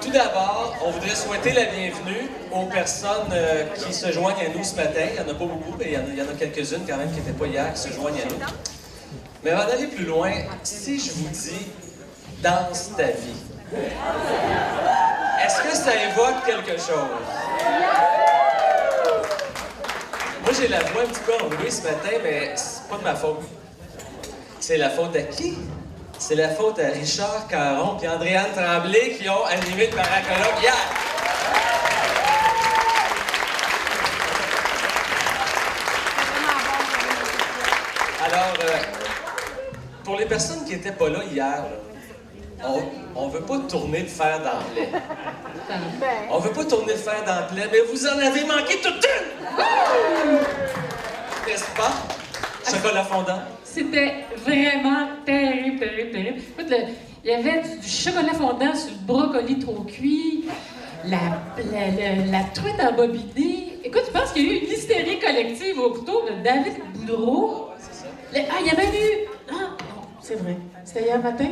Tout d'abord, on voudrait souhaiter la bienvenue aux personnes qui se joignent à nous ce matin. Il n'y en a pas beaucoup, mais il y en a quelques-unes quand même qui n'étaient pas hier, qui se joignent à nous. Mais avant d'aller plus loin, si je vous dis « danse ta vie », est-ce que ça évoque quelque chose? Moi, j'ai la voix un petit peu enrouée ce matin, mais c'est pas de ma faute. C'est la faute à qui? C'est la faute à Richard Caron et Andréane Tremblay qui ont animé le Paracologue hier. Alors, pour les personnes qui n'étaient pas là hier, on ne veut pas tourner le fer dans le lait. On ne veut pas tourner le fer dans le lait, mais vous en avez manqué toute une! N'est-ce pas? Chocolat fondant. C'était vraiment terrible, terrible, terrible. Écoute, il y avait du chocolat fondant sur le brocoli trop cuit, la truite embobinée. Écoute, je pense qu'il y a eu une hystérie collective autour de David Boudreau. Ouais, c'est ça. Il y a même eu... Ah, non, c'est vrai. C'était hier matin?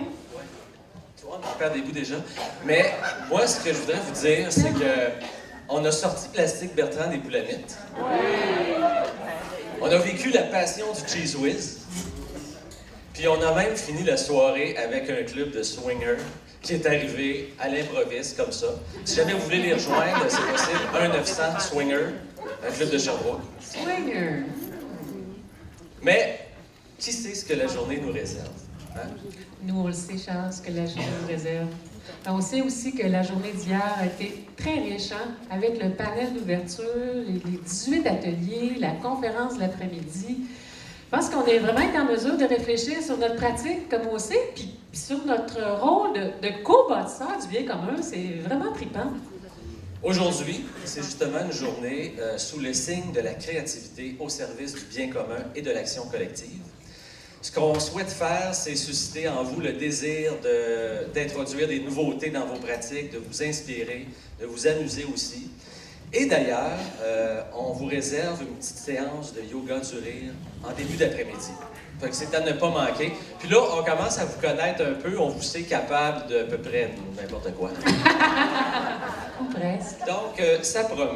Tu vois, on perd des bouts déjà. Mais moi, ce que je voudrais vous dire, c'est que on a sorti Plastique Bertrand des Boulamites. On a vécu la passion du Cheese Whiz. Puis on a même fini la soirée avec un club de swingers qui est arrivé à l'improviste comme ça. Si jamais vous voulez les rejoindre, c'est possible. 1-900 Swingers, un club de Sherbrooke. Swinger. Mais qui sait ce que la journée nous réserve? Hein? Nous, on le sait, Charles, ce que la journée nous réserve. On sait aussi que la journée d'hier a été très riche, hein, avec le panel d'ouverture, les 18 ateliers, la conférence de l'après-midi. Je pense qu'on est vraiment en mesure de réfléchir sur notre pratique comme on sait, puis sur notre rôle de co-bâtisseur du bien commun. C'est vraiment trippant. Aujourd'hui, c'est justement une journée sous le signe de la créativité au service du bien commun et de l'action collective. Ce qu'on souhaite faire, c'est susciter en vous le désir d'introduire des nouveautés dans vos pratiques, de vous inspirer, de vous amuser aussi. Et d'ailleurs, on vous réserve une petite séance de yoga du rire en début d'après-midi. Fait que c'est à ne pas manquer. Puis là, on commence à vous connaître un peu, on vous sait capable de à peu près n'importe quoi. Ou presque. Donc, ça promet.